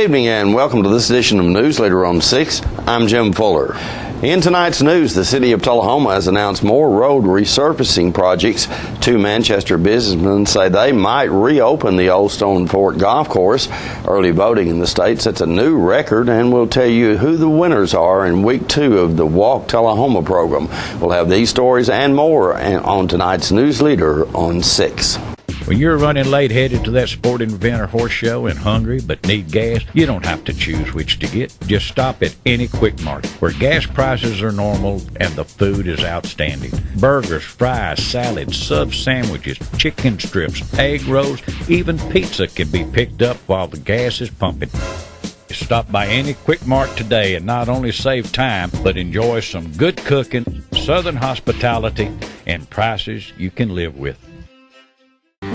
evening and welcome to this edition of Newsleader on 6. I'm Jim Fuller. In tonight's news, the city of Tullahoma has announced more road resurfacing projects. Two Manchester businessmen say they might reopen the Old Stone Fort Golf Course. Early voting in the state sets a new record, and we'll tell you who the winners are in week 2 of the Walk Tullahoma program. We'll have these stories and more on tonight's Newsleader on 6. When you're running late headed to that sporting event or horse show and hungry but need gas, you don't have to choose which to get. Just stop at any Quick Mart where gas prices are normal and the food is outstanding. Burgers, fries, salads, sub sandwiches, chicken strips, egg rolls, even pizza can be picked up while the gas is pumping. Stop by any Quick Mart today and not only save time, but enjoy some good cooking, southern hospitality, and prices you can live with.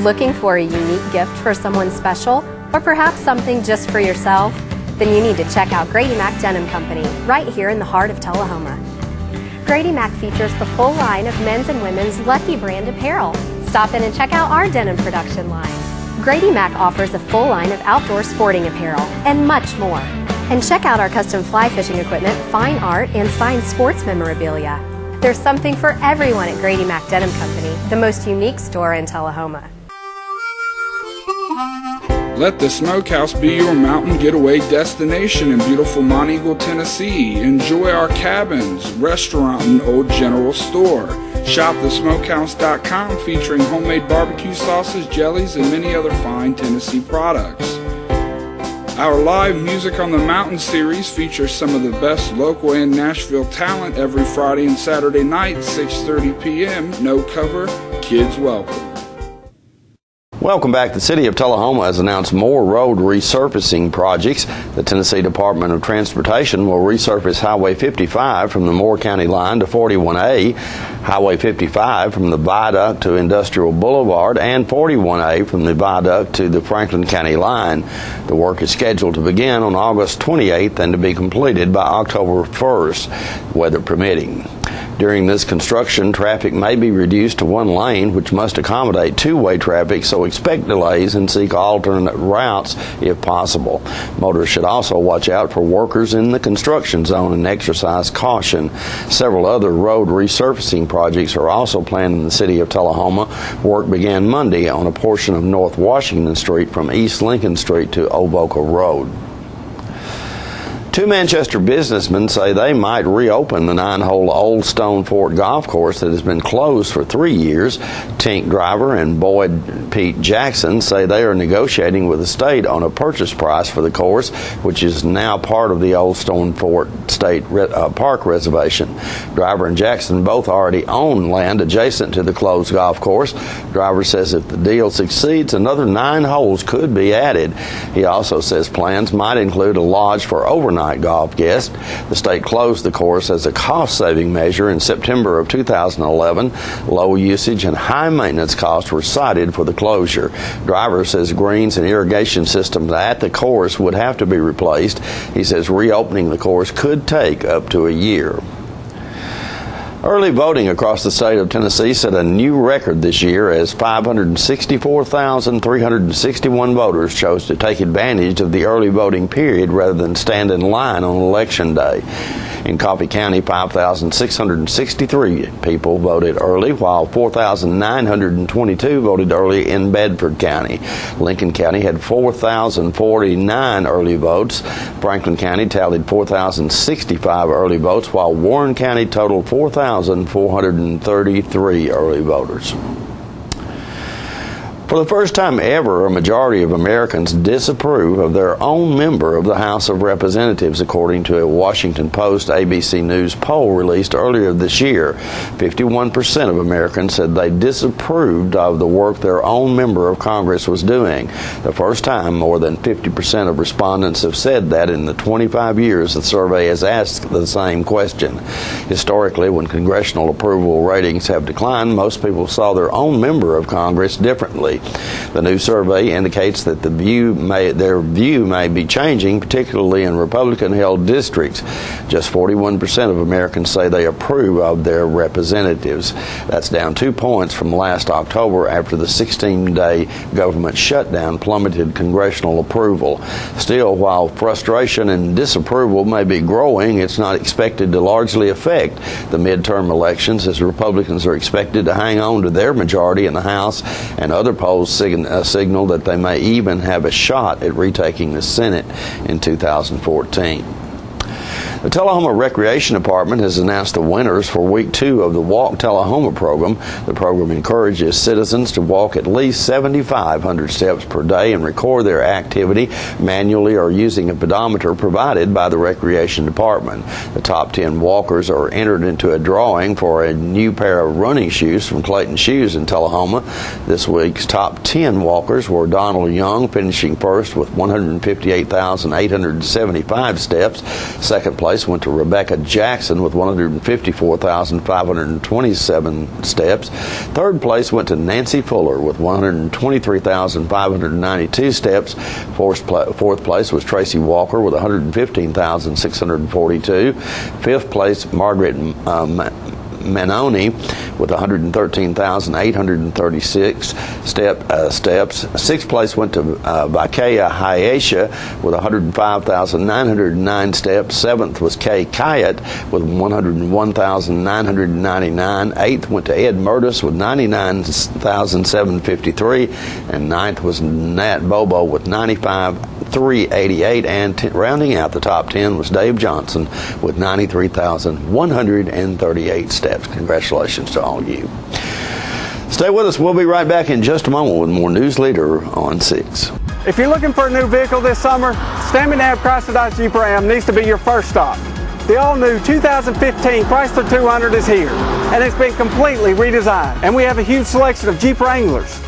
Looking for a unique gift for someone special, or perhaps something just for yourself? Then you need to check out Grady Mac Denim Company, right here in the heart of Tullahoma. Grady Mac features the full line of men's and women's Lucky brand apparel. Stop in and check out our denim production line. Grady Mac offers a full line of outdoor sporting apparel and much more. And check out our custom fly fishing equipment, fine art, and signed sports memorabilia. There's something for everyone at Grady Mac Denim Company, the most unique store in Tullahoma. Let the Smokehouse be your mountain getaway destination in beautiful Monteagle, Tennessee. Enjoy our cabins, restaurant, and old general store. Shop thesmokehouse.com featuring homemade barbecue sauces, jellies, and many other fine Tennessee products. Our live Music on the Mountain series features some of the best local and Nashville talent every Friday and Saturday night, 6:30 p.m. No cover, kids welcome. Welcome back. The city of Tullahoma has announced more road resurfacing projects. The Tennessee Department of Transportation will resurface Highway 55 from the Moore County line to 41A, Highway 55 from the Viaduct to Industrial Boulevard, and 41A from the Viaduct to the Franklin County line. The work is scheduled to begin on August 28th and to be completed by October 1st, weather permitting. During this construction, traffic may be reduced to one lane, which must accommodate two-way traffic, so expect delays and seek alternate routes if possible. Motorists should also watch out for workers in the construction zone and exercise caution. Several other road resurfacing projects are also planned in the city of Tullahoma. Work began Monday on a portion of North Washington Street from East Lincoln Street to Ovoca Road. Two Manchester businessmen say they might reopen the 9-hole Old Stone Fort Golf Course that has been closed for 3 years. Tink Driver and Boyd Pete Jackson say they are negotiating with the state on a purchase price for the course, which is now part of the Old Stone Fort State Park Reservation. Driver and Jackson both already own land adjacent to the closed golf course. Driver says if the deal succeeds, another 9 holes could be added. He also says plans might include a lodge for overnight golf guests. The state closed the course as a cost-saving measure in September of 2011. Low usage and high maintenance costs were cited for the closure. Driver says greens and irrigation systems at the course would have to be replaced. He says reopening the course could take up to a year. Early voting across the state of Tennessee set a new record this year as 564,361 voters chose to take advantage of the early voting period rather than stand in line on Election Day. In Coffee County, 5,663 people voted early, while 4,922 voted early in Bedford County. Lincoln County had 4,049 early votes. Franklin County tallied 4,065 early votes, while Warren County totaled 4,433 early voters. For the first time ever, a majority of Americans disapprove of their own member of the House of Representatives, according to a Washington Post ABC News poll released earlier this year. 51% of Americans said they disapproved of the work their own member of Congress was doing. The first time more than 50% of respondents have said that in the 25 years the survey has asked the same question. Historically, when congressional approval ratings have declined, most people saw their own member of Congress differently. Monday. The new survey indicates that their view may be changing, particularly in Republican-held districts. Just 41% of Americans say they approve of their representatives. That's down 2 points from last October after the 16-day government shutdown plummeted congressional approval. Still, while frustration and disapproval may be growing, it's not expected to largely affect the midterm elections, as Republicans are expected to hang on to their majority in the House, and other polls signal that they may even have a shot at retaking the Senate in 2014. The Tullahoma Recreation Department has announced the winners for Week 2 of the Walk Tullahoma program. The program encourages citizens to walk at least 7,500 steps per day and record their activity manually or using a pedometer provided by the Recreation Department. The top 10 walkers are entered into a drawing for a new pair of running shoes from Clayton Shoes in Tullahoma. This week's top 10 walkers were Donald Young, finishing first with 158,875 steps. Second place went to Rebecca Jackson with 154,527 steps. Third place went to Nancy Fuller with 123,592 steps. Fourth place was Tracy Walker with 115,642. Fifth place, Margaret Manoni with 113,836 steps. Sixth place went to Vakaya Hayesha with 105,909 steps. Seventh was Kay Kyatt with 101,999. Eighth went to Ed Murtis with 99,753. And ninth was Nat Bobo with 95,388. And rounding out the top 10 was Dave Johnson with 93,138 steps. Congratulations to all of you. Stay with us. We'll be right back in just a moment with more Newsleader on 6. If you're looking for a new vehicle this summer, Stanley Nab Chrysler Dodge Jeep Ram needs to be your first stop. The all-new 2015 Chrysler 200 is here, and it's been completely redesigned. And we have a huge selection of Jeep Wranglers,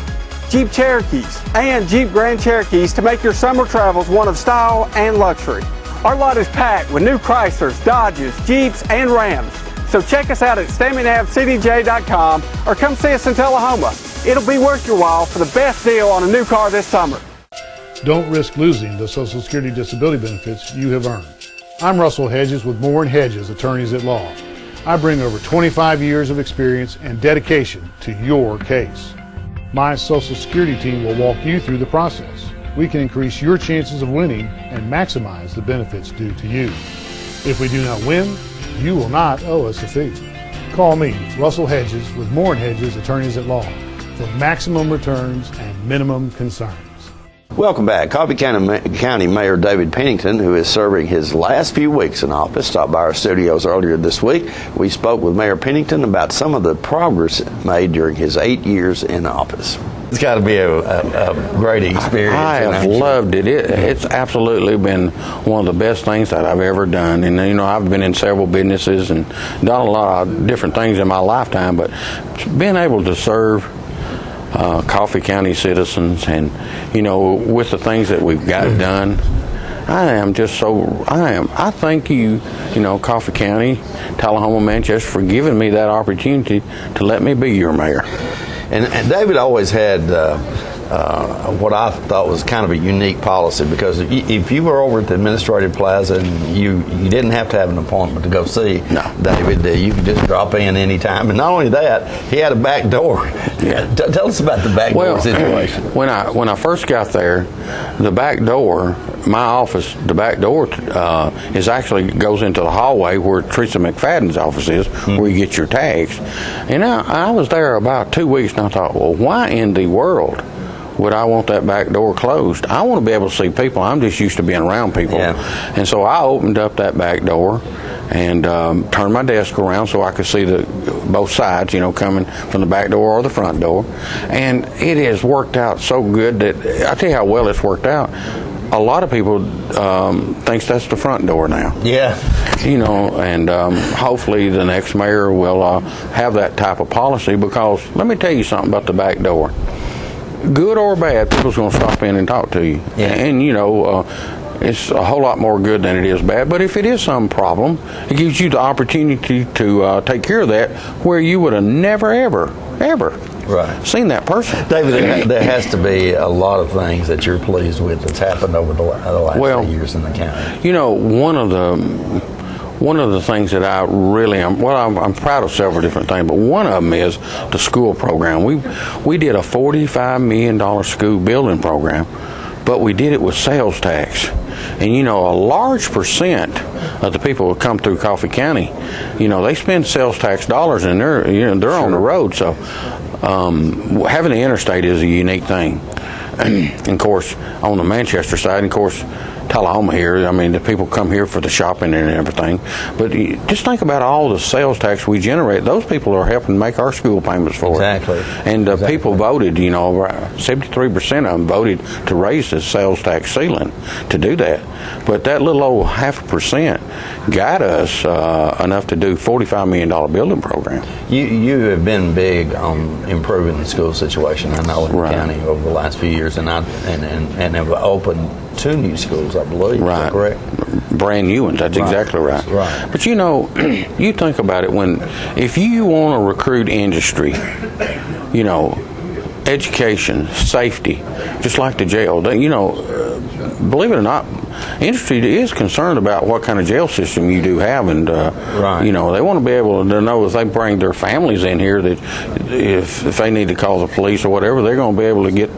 Jeep Cherokees, and Jeep Grand Cherokees to make your summer travels one of style and luxury. Our lot is packed with new Chryslers, Dodges, Jeeps, and Rams. So check us out at StammyNabCDJ.com or come see us in Tullahoma. It'll be worth your while for the best deal on a new car this summer. Don't risk losing the Social Security disability benefits you have earned. I'm Russell Hedges with Moore & Hedges, attorneys at law. I bring over 25 years of experience and dedication to your case. My Social Security team will walk you through the process. We can increase your chances of winning and maximize the benefits due to you. If we do not win, you will not owe us a fee. Call me, Russell Hedges, with Moore & Hedges, attorneys at law, for maximum returns and minimum concerns. Welcome back. Coffee County Mayor David Pennington, who is serving his last few weeks in office, stopped by our studios earlier this week. We spoke with Mayor Pennington about some of the progress made during his 8 years in office. It's got to be a great experience. I have loved it. It's absolutely been one of the best things that I've ever done. And, you know, I've been in several businesses and done a lot of different things in my lifetime, but being able to serve Coffee County citizens and, you know, with the things that we've got done, I thank you, Coffee County, Tullahoma, Manchester, for giving me that opportunity to let me be your mayor. And David always had what I thought was kind of a unique policy, because if you were over at the Administrative Plaza and you didn't have to have an appointment to go see David, you could just drop in any time. And not only that, he had a back door. Yeah. Tell us about the back door situation. When I first got there, the back door, my office, the back door is actually goes into the hallway where Teresa McFadden's office is, where you get your tags. And I was there about 2 weeks, and I thought, well, why in the world would I want that back door closed? I want to be able to see people. I'm just used to being around people. Yeah. And so I opened up that back door and turned my desk around so I could see both sides, coming from the back door or the front door. And it has worked out so good that I tell you how well it's worked out. A lot of people thinks that's the front door now. Yeah. And hopefully the next mayor will have that type of policy, because let me tell you something about the back door. Good or bad, people's going to stop in and talk to you. Yeah. And, it's a whole lot more good than it is bad. But if it is some problem, it gives you the opportunity to take care of that, where you would have never, ever Right. Seen that person. David, there has to be a lot of things that you're pleased with that's happened over the last few years in the county. You know, one of the things that I really am, I'm proud of several different things, but one of them is the school program. We did a $45 million school building program, but we did it with sales tax. And, you know, a large percent of the people who come through Coffee County, you know, they spend sales tax dollars and they're on the road. So having the interstate is a unique thing. And, of course, on the Manchester side, and of course, Tullahoma here, I mean, the people come here for the shopping and everything. But just think about all the sales tax we generate. Those people are helping make our school payments for Exactly. it. And people voted, you know, 73% of them voted to raise the sales tax ceiling to do that. But that little old 0.5% got us enough to do $45 million building program. You have been big on improving the school situation, I know, in the county over the last few years, and have opened 2 new schools, I believe. Right. Is that correct? Brand new ones. That's exactly right. Right. But you know, you think about it, if you want to recruit industry, you know, education, safety, just like the jail, you know, believe it or not, industry is concerned about what kind of jail system you do have, and you know, they want to be able to know if they bring their families in here that if they need to call the police or whatever, they're going to be able to get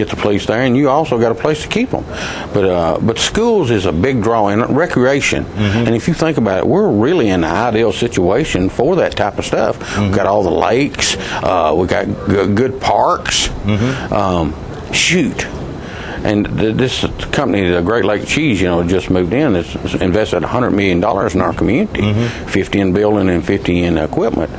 the police there, and you also got a place to keep them. But schools is a big draw, and recreation. And if you think about it, we're really in the ideal situation for that type of stuff. We've got all the lakes, we got good parks. And this company, the Great Lake Cheese, you know, just moved in. It's invested $100 million in our community, 50 in building and 50 in equipment.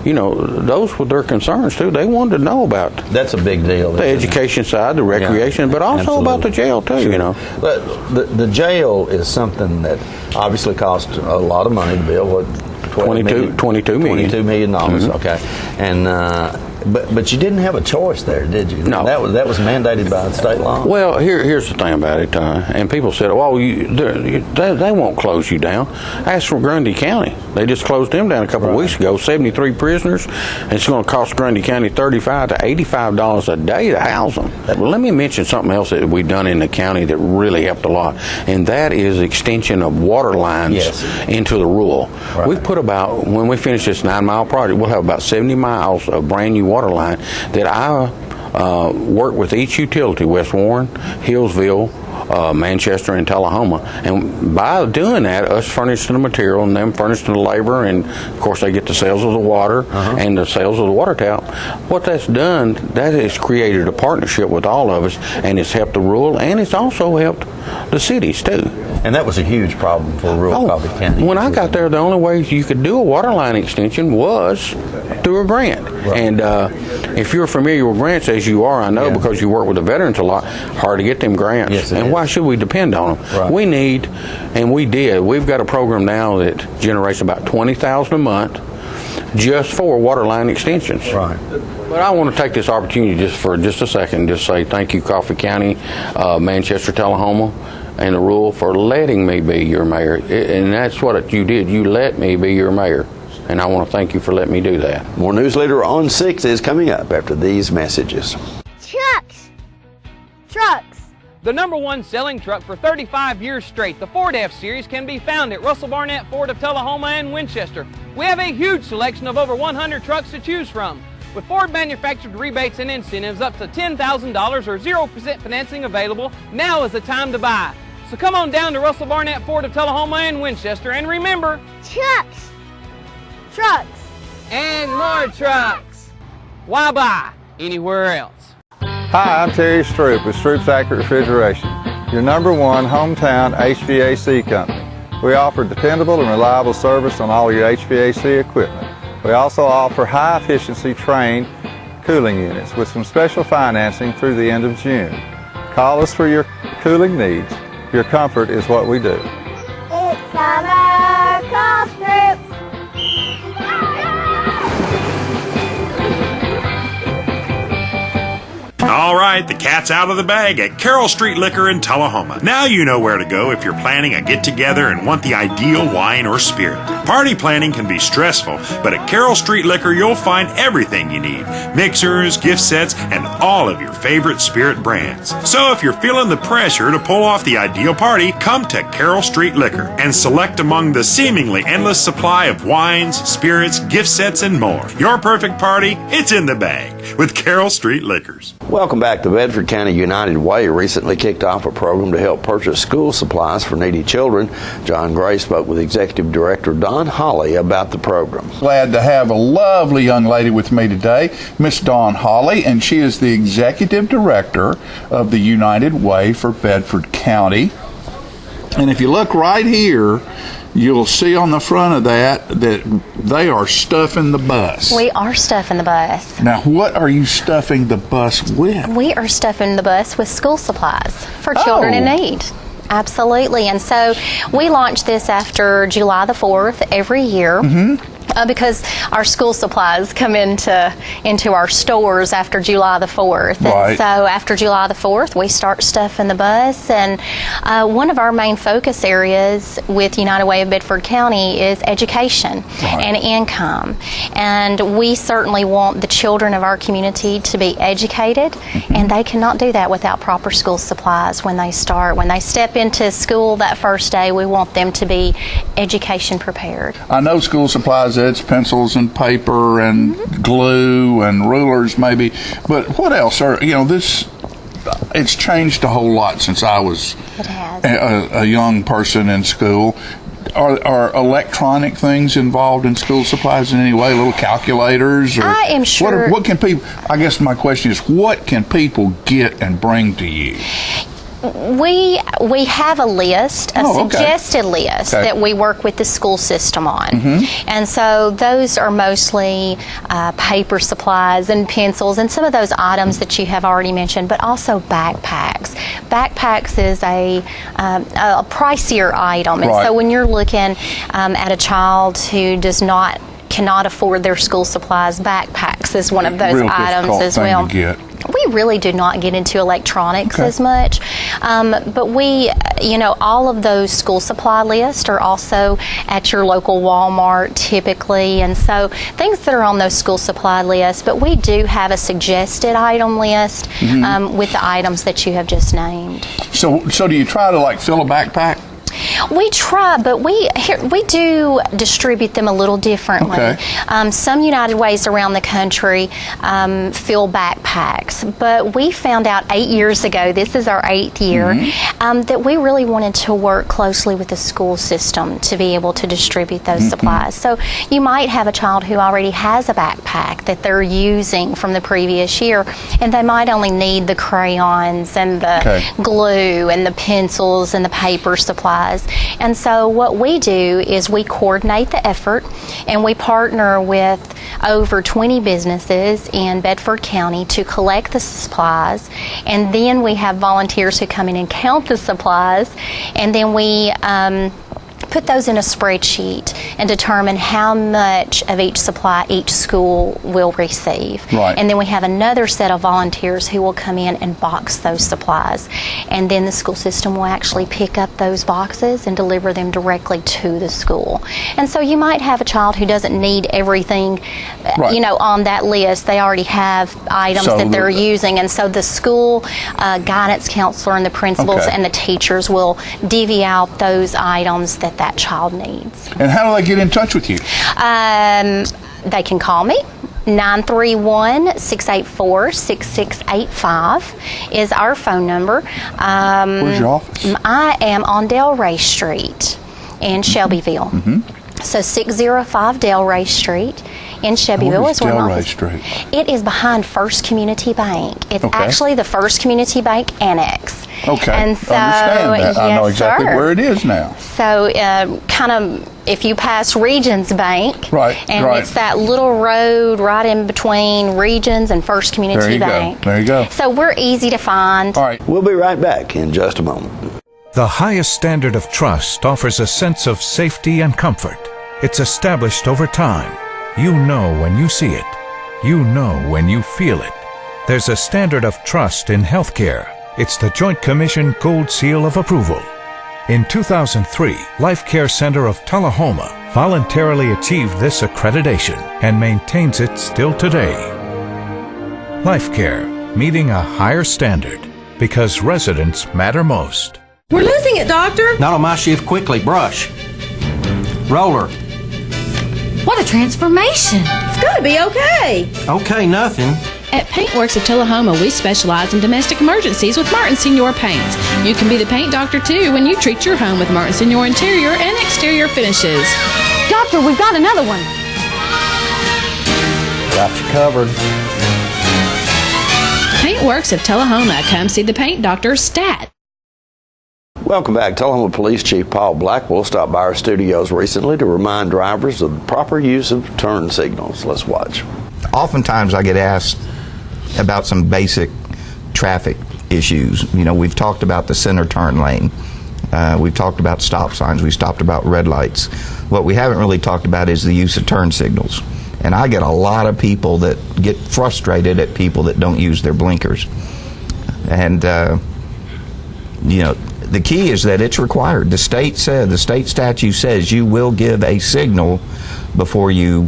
You know, those were their concerns too. They wanted to know about that's a big deal. The education side, the recreation, but also about the jail too. Sure. You know, the jail is something that obviously cost a lot of money to build. What, $22 million. Okay, and. But you didn't have a choice there, did you? No. That was mandated by state law. Well, here's the thing about it, and people said, "Well, they won't close you down." Ask for Grundy County; they just closed them down a couple of weeks ago. 73 prisoners, and it's going to cost Grundy County $35 to $85 a day to house them. Well, let me mention something else that we've done in the county that really helped a lot, and that is extension of water lines into the rural. Right. We've put about, when we finish this 9-mile project, we'll have about 70 miles of brand new water line that I work with each utility, West Warren, Hillsville, Manchester, and Tullahoma. And by doing that, us furnishing the material and them furnishing the labor, and of course they get the sales of the water and the sales of the water tap. What that's done, that has created a partnership with all of us, and it's helped the rural, and it's also helped the cities too. And that was a huge problem for rural Coffee County. When I got there, the only way you could do a water line extension was through a grant. Right. And if you're familiar with grants, as you are, I know, because you work with the veterans a lot, hard to get them grants. Yes, and why should we depend on them? Right. We need, and we did, we've got a program now that generates about $20,000 a month just for water line extensions. Right. But I want to take this opportunity just a second, just say thank you, Coffee County, Manchester, Tullahoma, and the rural for letting me be your mayor. And that's what you did. You let me be your mayor. And I want to thank you for letting me do that. More Newsleader on 6 is coming up after these messages. Trucks. The #1 selling truck for 35 years straight, the Ford F-Series, can be found at Russell Barnett Ford of Tullahoma and Winchester. We have a huge selection of over 100 trucks to choose from, with Ford manufactured rebates and incentives up to $10,000 or 0% financing available. Now is the time to buy. So come on down to Russell Barnett Ford of Tullahoma and Winchester, and remember, Trucks. And more trucks. Why buy anywhere else? Hi, I'm Terry Stroop with Stroop's Accurate Refrigeration, your #1 hometown HVAC company. We offer dependable and reliable service on all your HVAC equipment. We also offer high-efficiency trained cooling units with some special financing through the end of June. Call us for your cooling needs. Your comfort is what we do. It's summer, call Stroop. All right, the cat's out of the bag at Carroll Street Liquor in Tullahoma. Now you know where to go if you're planning a get-together and want the ideal wine or spirit. Party planning can be stressful, but at Carroll Street Liquor you'll find everything you need. Mixers, gift sets, and all of your favorite spirit brands. So if you're feeling the pressure to pull off the ideal party, come to Carroll Street Liquor and select among the seemingly endless supply of wines, spirits, gift sets, and more. Your perfect party, it's in the bag with Carroll Street Liquors. Welcome back. The Bedford County United Way recently kicked off a program to help purchase school supplies for needy children. John Gray spoke with Executive Director Don Holly about the program. Glad to have a lovely young lady with me today, Miss Dawn Holly, and she is the Executive Director of the United Way for Bedford County. And if you look right here, you'll see on the front of that they are stuffing the bus. We are stuffing the bus. Now, what are you stuffing the bus with? We are stuffing the bus with school supplies for children in need. Absolutely. And so we launch this after July the 4th every year. Because our school supplies come into our stores after July the 4th. Right. And so after July the 4th, we start stuffing the bus. And one of our main focus areas with United Way of Bedford County is education and income. And we certainly want the children of our community to be educated, and they cannot do that without proper school supplies when they start. When they step into school that first day, we want them to be education prepared. I know school supplies, it's pencils and paper and glue and rulers maybe, but what else are, it's changed a whole lot since I was a young person in school. Are electronic things involved in school supplies in any way? Little calculators? Or I am sure. What can people, I guess my question is, what can people get and bring to you? We have a list, a suggested list that we work with the school system on. And so those are mostly paper supplies and pencils and some of those items that you have already mentioned, but also backpacks. Backpacks is a pricier item. And so when you're looking at a child who cannot afford their school supplies, backpacks is one of those items as well. We really do not get into electronics as much, but we, all of those school supply lists are also at your local Walmart typically, and so things that are on those school supply lists, but we do have a suggested item list with the items that you have just named. So do you try to fill a backpack? We try, but we do distribute them a little differently. Some United Ways around the country fill backpacks, but we found out 8 years ago, this is our 8th year, that we really wanted to work closely with the school system to be able to distribute those supplies. So you might have a child who already has a backpack that they're using from the previous year, and they might only need the crayons and the glue and the pencils and the paper supplies. And so what we do is we coordinate the effort, and we partner with over 20 businesses in Bedford County to collect the supplies, and then we have volunteers who come in and count the supplies, and then we put those in a spreadsheet and determine how much of each supply each school will receive. And then we have another set of volunteers who will come in and box those supplies. And then the school system will actually pick up those boxes and deliver them directly to the school. And so you might have a child who doesn't need everything, on that list. They already have items that they're using. And so the school guidance counselor and the principals and the teachers will divvy out those items that child needs. And how do they get in touch with you? They can call me. 931-684-6685 is our phone number. Where's your office? I am on Delray Street in Shelbyville. So 605 Delray Street in Shelbyville is where my office. Street? It is behind First Community Bank. It's actually the First Community Bank Annex. And so, understand that. I know exactly where it is now. So, kind of, if you pass Regions Bank, it's that little road right in between Regions and First Community Bank. There you go. So we're easy to find. All right, we'll be right back in just a moment. The highest standard of trust offers a sense of safety and comfort. It's established over time. You know when you see it. You know when you feel it. There's a standard of trust in healthcare. It's the Joint Commission Gold Seal of Approval. In 2003, Life Care Center of Tullahoma voluntarily achieved this accreditation and maintains it still today. Life Care, meeting a higher standard because residents matter most. We're losing it, Doctor. Not on my shift. Quickly, brush. Roller. What a transformation. It's got to be okay. Okay, nothing. At Paintworks of Tullahoma, we specialize in domestic emergencies with Martin Senior Paints. You can be the paint doctor, too, when you treat your home with Martin Senior interior and exterior finishes. Doctor, we've got another one. Got you covered. Paintworks of Tullahoma. Come see the paint doctor, Stat. Welcome back. Tullahoma Police Chief Paul Blackwell stopped by our studios recently to remind drivers of the proper use of turn signals. Let's watch. Oftentimes I get asked about some basic traffic issues. You know, we've talked about the center turn lane. We've talked about stop signs. We've talked about red lights. What we haven't really talked about is the use of turn signals. And I get a lot of people that get frustrated at people that don't use their blinkers. And, you know, the key is that it's required. The state statute says you will give a signal before you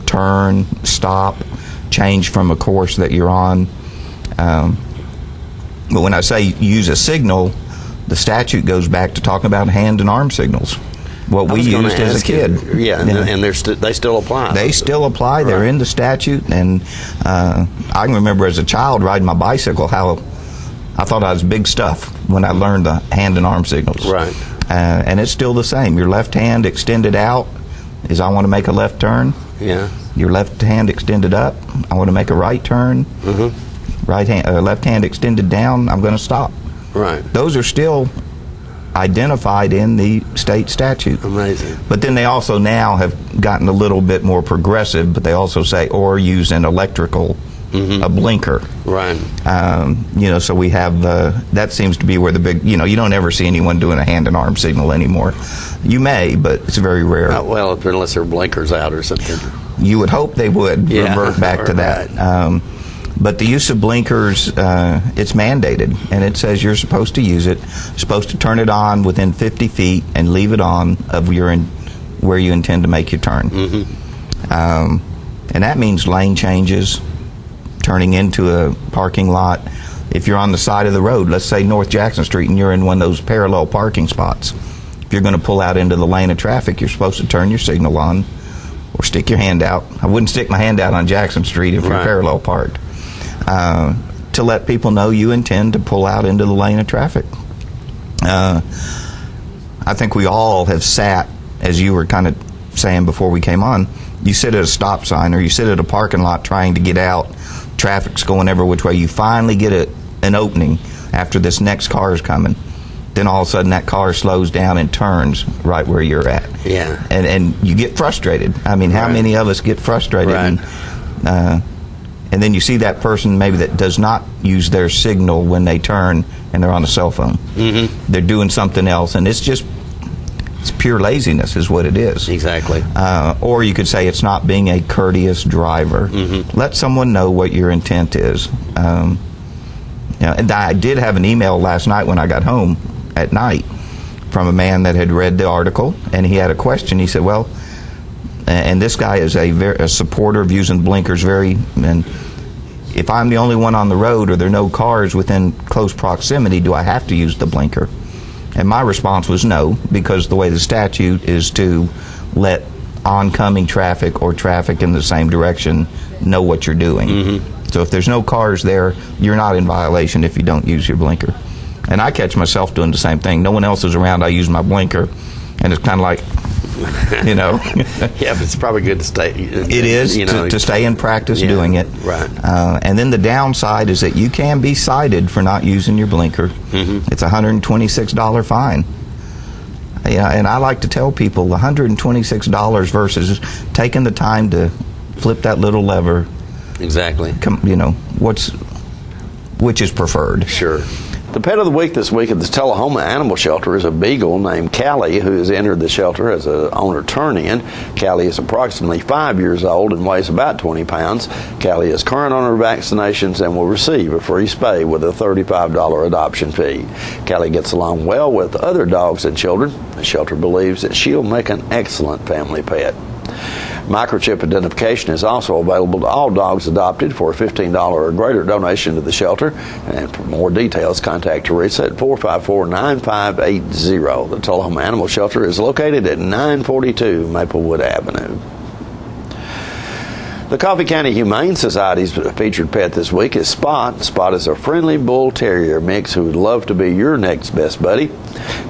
turn, stop, change from a course that you're on. But when I say use a signal, the statute goes back to talking about hand and arm signals. What we used as a kid. And they still apply. They still apply. They're in the statute. And I can remember as a child riding my bicycle how I thought I was big stuff when I learned the hand and arm signals. Right. And it's still the same. Your left hand extended out is I want to make a left turn. Yeah. Your left hand extended up, I want to make a right turn. Mm-hmm. Left hand extended down, I'm going to stop. Right. Those are still identified in the state statute. Amazing. But then they also now have gotten a little bit more progressive, but they also say, or use an electrical, a blinker. Right. You know, so we have, that seems to be where the big, you know, you don't ever see anyone doing a hand and arm signal anymore. You may, but it's very rare. Well, unless their blinker's out or something. You would hope they would revert back to that. But the use of blinkers, it's mandated, and it says you're supposed to use it, supposed to turn it on within 50 feet and leave it on of where you intend to make your turn. And that means lane changes, turning into a parking lot. If you're on the side of the road, let's say North Jackson Street, and you're in one of those parallel parking spots, if you're going to pull out into the lane of traffic, you're supposed to turn your signal on or stick your hand out. I wouldn't stick my hand out on Jackson Street if you're parallel parked. To let people know you intend to pull out into the lane of traffic. I think we all have sat, as you were kind of saying before we came on, you sit at a stop sign or you sit at a parking lot trying to get out, traffic's going every which way, you finally get an opening after this next car is coming. Then all of a sudden that car slows down and turns right where you're at. Yeah. And you get frustrated. I mean, how many of us get frustrated? And then you see that person maybe that does not use their signal when they turn and they're on a cell phone. They're doing something else, and it's pure laziness is what it is. Exactly. Or you could say it's not being a courteous driver. Let someone know what your intent is. And I did have an email last night when I got home at night from a man that had read the article, and he had a question. He said, well, and this guy is a supporter of using blinkers and if I'm the only one on the road or there are no cars within close proximity, do I have to use the blinker? And my response was no, because the way the statute is to let oncoming traffic or traffic in the same direction know what you're doing. So if there's no cars there, you're not in violation if you don't use your blinker. And I catch myself doing the same thing. No one else is around, I use my blinker, and it's kind of like, you know. Yeah, but it's probably good to stay. It is, to stay in practice doing it. Right. And then the downside is that you can be cited for not using your blinker. It's a $126 fine. Yeah, and I like to tell people $126 versus taking the time to flip that little lever. Exactly. You know, which is preferred. Sure. The pet of the week this week at the Tullahoma Animal Shelter is a beagle named Callie, who has entered the shelter as an owner turn-in. Callie is approximately 5 years old and weighs about 20 pounds. Callie is current on her vaccinations and will receive a free spay with a $35 adoption fee. Callie gets along well with other dogs and children. The shelter believes that she'll make an excellent family pet. Microchip identification is also available to all dogs adopted for a $15 or greater donation to the shelter. And for more details, contact Teresa at 454-9580. The Tullahoma Animal Shelter is located at 942 Maplewood Avenue. The Coffee County Humane Society's featured pet this week is Spot. Spot is a friendly bull terrier mix who would love to be your next best buddy.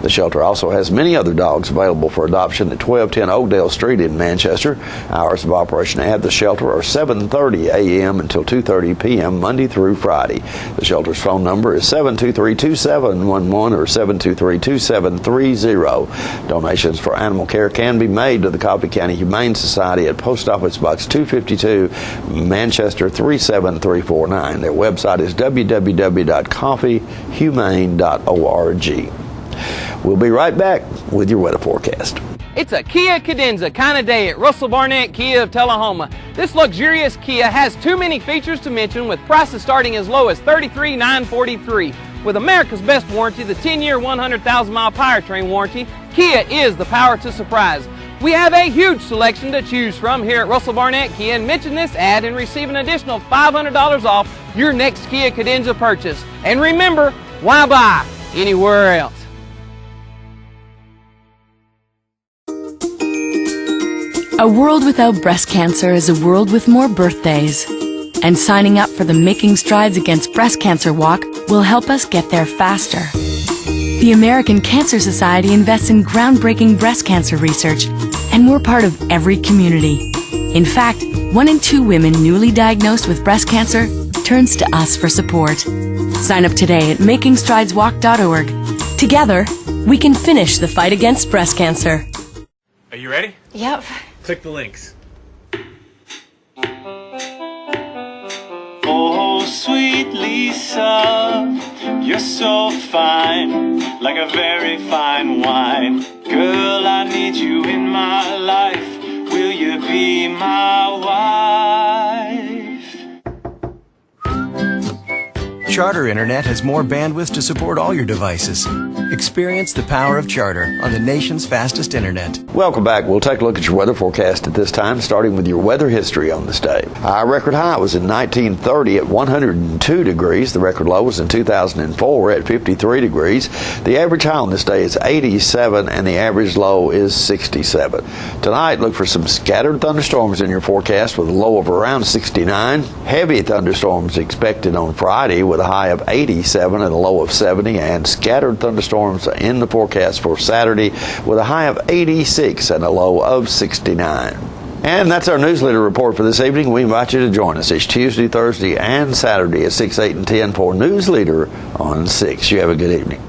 The shelter also has many other dogs available for adoption at 1210 Oakdale Street in Manchester. Hours of operation at the shelter are 7:30 a.m. until 2:30 p.m. Monday through Friday. The shelter's phone number is 723-2711 or 723-2730. Donations for animal care can be made to the Coffee County Humane Society at Post Office Box 252, Manchester 37349. Their website is www.coffeehumane.org. We'll be right back with your weather forecast. It's a Kia cadenza kind of day at Russell Barnett Kia of Tullahoma. This luxurious Kia has too many features to mention, with prices starting as low as $33,943. With America's best warranty, the 10-year, 100,000-mile powertrain warranty, Kia is the power to surprise. We have a huge selection to choose from here at Russell Barnett Kia, and mention this ad and receive an additional $500 off your next Kia cadenza purchase. And remember, why buy anywhere else? A world without breast cancer is a world with more birthdays. And signing up for the Making Strides Against Breast Cancer Walk will help us get there faster. The American Cancer Society invests in groundbreaking breast cancer research, and we're part of every community. In fact, 1 in 2 women newly diagnosed with breast cancer turns to us for support. Sign up today at makingstrideswalk.org. Together, we can finish the fight against breast cancer. Are you ready? Yep. Click the links. Oh, sweet Lisa, you're so fine, like a very fine wine. Girl, I need you in my life. Will you be my wife? Charter Internet has more bandwidth to support all your devices. Experience the power of Charter on the nation's fastest internet. Welcome back. We'll take a look at your weather forecast at this time, starting with your weather history on this day. Our record high was in 1930 at 102 degrees. The record low was in 2004 at 53 degrees. The average high on this day is 87, and the average low is 67. Tonight, look for some scattered thunderstorms in your forecast with a low of around 69. Heavy thunderstorms expected on Friday with a high of 87 and a low of 70, and scattered thunderstorms in the forecast for Saturday with a high of 86 and a low of 69. And that's our newsletter report for this evening. We invite you to join us each Tuesday, Thursday, and Saturday at 6, 8, and 10 for Newsleader on 6. You have a good evening.